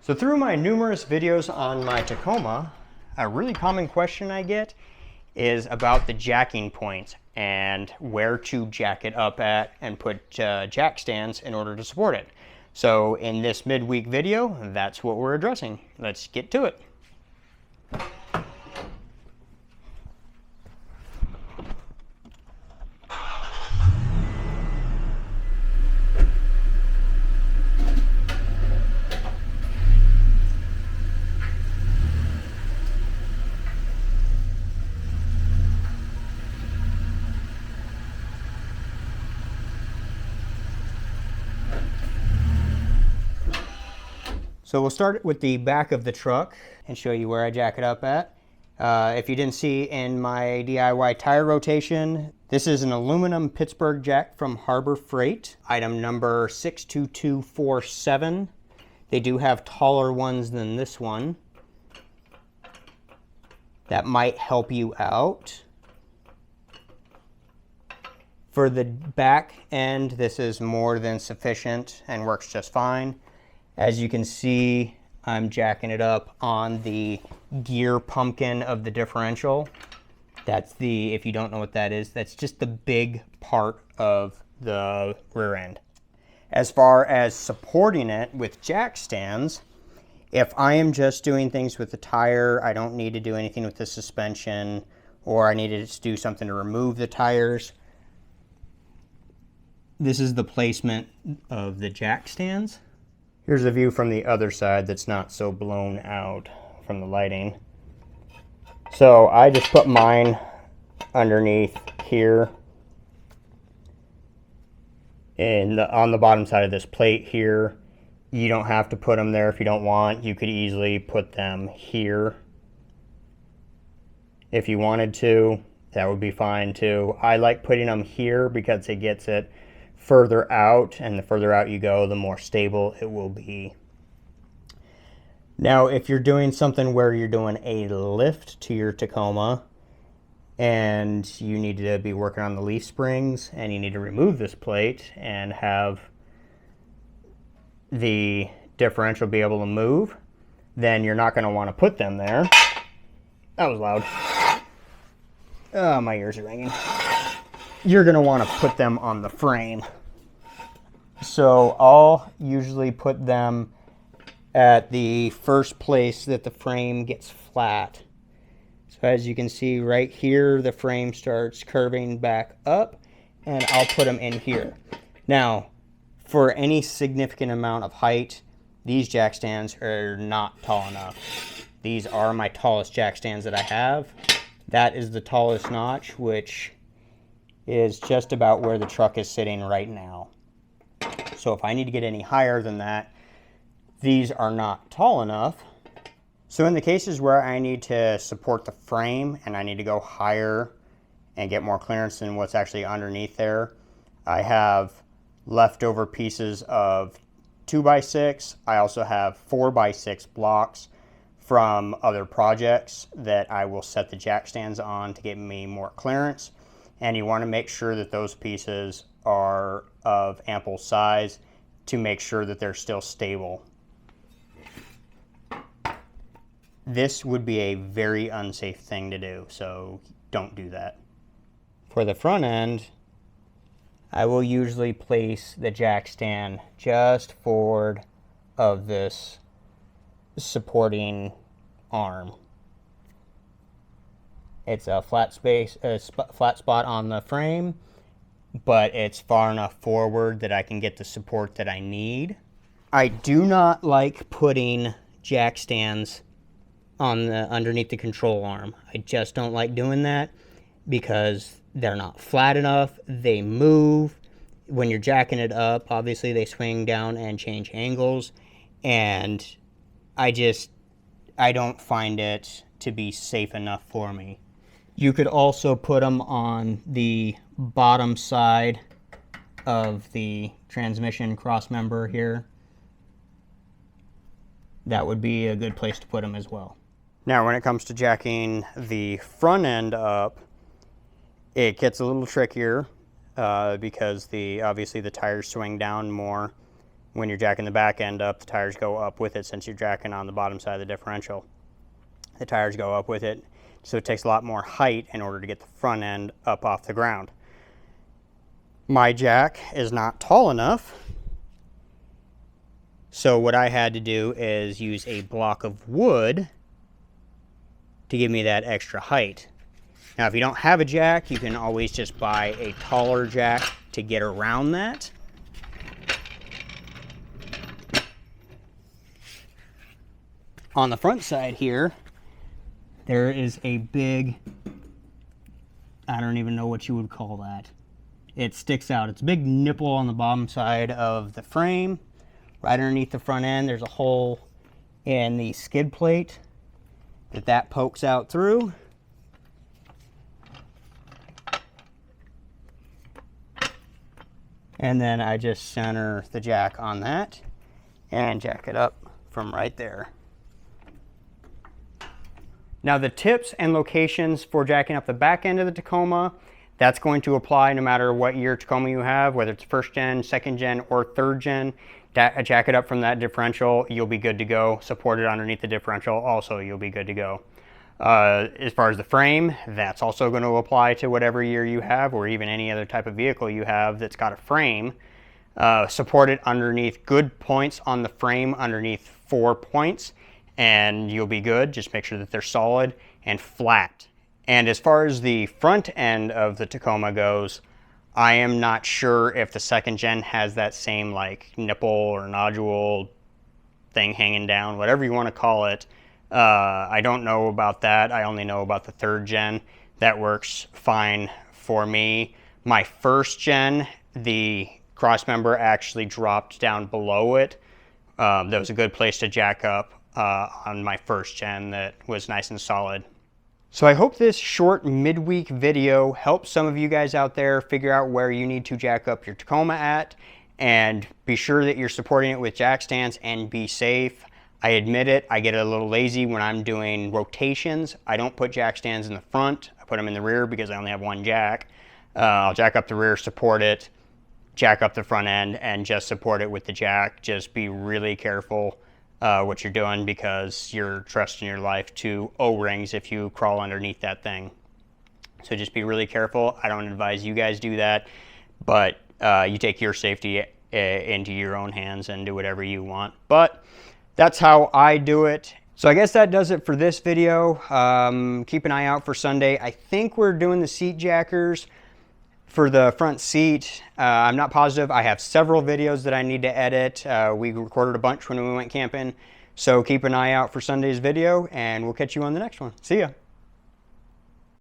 So through my numerous videos on my Tacoma, a really common question I get is about the jacking points and where to jack it up at and put jack stands in order to support it. So in this midweek video, that's what we're addressing. Let's get to it. So we'll start with the back of the truck and show you where I jack it up at. If you didn't see in my DIY tire rotation, this is an aluminum Pittsburgh jack from Harbor Freight, item number 62247. They do have taller ones than this one. That might help you out. For the back end, this is more than sufficient and works just fine. As you can see, I'm jacking it up on the gear pumpkin of the differential. That's the, if you don't know what that is, that's just the big part of the rear end. As far as supporting it with jack stands, if I am just doing things with the tire, I don't need to do anything with the suspension, or I need to do something to remove the tires. This is the placement of the jack stands. Here's a view from the other side that's not so blown out from the lighting. So I just put mine underneath here and on the bottom side of this plate here. You don't have to put them there if you don't want. You could easily put them here if you wanted to. That would be fine too. I like putting them here because it gets it further out, and the further out you go, the more stable it will be. Now, if you're doing something where you're doing a lift to your Tacoma and you need to be working on the leaf springs and you need to remove this plate and have the differential be able to move, then you're not going to want to put them there. That was loud. Oh, my ears are ringing. You're going to want to put them on the frame. So I'll usually put them at the first place that the frame gets flat. So as you can see right here, the frame starts curving back up, and I'll put them in here. Now, for any significant amount of height, these jack stands are not tall enough. These are my tallest jack stands that I have. That is the tallest notch, which is just about where the truck is sitting right now. So if I need to get any higher than that, these are not tall enough. So in the cases where I need to support the frame and I need to go higher and get more clearance than what's actually underneath there, I have leftover pieces of 2x6. I also have 4x6 blocks from other projects that I will set the jack stands on to get me more clearance. And you want to make sure that those pieces are of ample size to make sure that they're still stable. This would be a very unsafe thing to do, so don't do that. For the front end, I will usually place the jack stand just forward of this supporting arm. It's a flat spot on the frame, but it's far enough forward that I can get the support that I need. I do not like putting jack stands on underneath the control arm. I just don't like doing that because they're not flat enough. They move. When you're jacking it up, obviously they swing down and change angles, and I don't find it to be safe enough for me. You could also put them on the bottom side of the transmission cross member here. That would be a good place to put them as well. Now, when it comes to jacking the front end up, it gets a little trickier because obviously the tires swing down more when you're jacking the back end up, the tires go up with it. Since you're jacking on the bottom side of the differential, the tires go up with it. So it takes a lot more height in order to get the front end up off the ground. My jack is not tall enough, so what I had to do is use a block of wood to give me that extra height. Now, if you don't have a jack, you can always just buy a taller jack to get around that. On the front side here, there is a big, I don't even know what you would call that. It sticks out. It's a big nipple on the bottom side of the frame. Right underneath the front end, there's a hole in the skid plate that pokes out through. And then I just center the jack on that and jack it up from right there. Now the tips and locations for jacking up the back end of the Tacoma, that's going to apply no matter what year Tacoma you have, whether it's first gen, second gen, or third gen. Jack it up from that differential, you'll be good to go. Support it underneath the differential, also you'll be good to go. As far as the frame, that's also going to apply to whatever year you have, or even any other type of vehicle you have that's got a frame. Support it underneath good points on the frame, underneath 4 points, and you'll be good. Just make sure that they're solid and flat. And as far as the front end of the Tacoma goes, I am not sure if the second gen has that same like nipple or nodule thing hanging down, whatever you want to call it. I don't know about that. I only know about the third gen. That works fine for me. My first gen, the cross member actually dropped down below it. That was a good place to jack up on my first gen. That was nice and solid. So I hope this short midweek video helps some of you guys out there figure out where you need to jack up your Tacoma at, and be sure that you're supporting it with jack stands and be safe. I admit it, I get a little lazy when I'm doing rotations. I don't put jack stands in the front, I put them in the rear because I only have one jack. I'll jack up the rear, support it, jack up the front end, and just support it with the jack. Just be really careful what you're doing, because you're trusting your life to O-rings if you crawl underneath that thing. So just be really careful. I don't advise you guys do that, but you take your safety into your own hands and do whatever you want. But that's how I do it. So I guess that does it for this video. Keep an eye out for Sunday. I think we're doing the seat jackers for the front seat. I'm not positive. I have several videos that I need to edit. We recorded a bunch when we went camping. So keep an eye out for Sunday's video, and we'll catch you on the next one. See ya.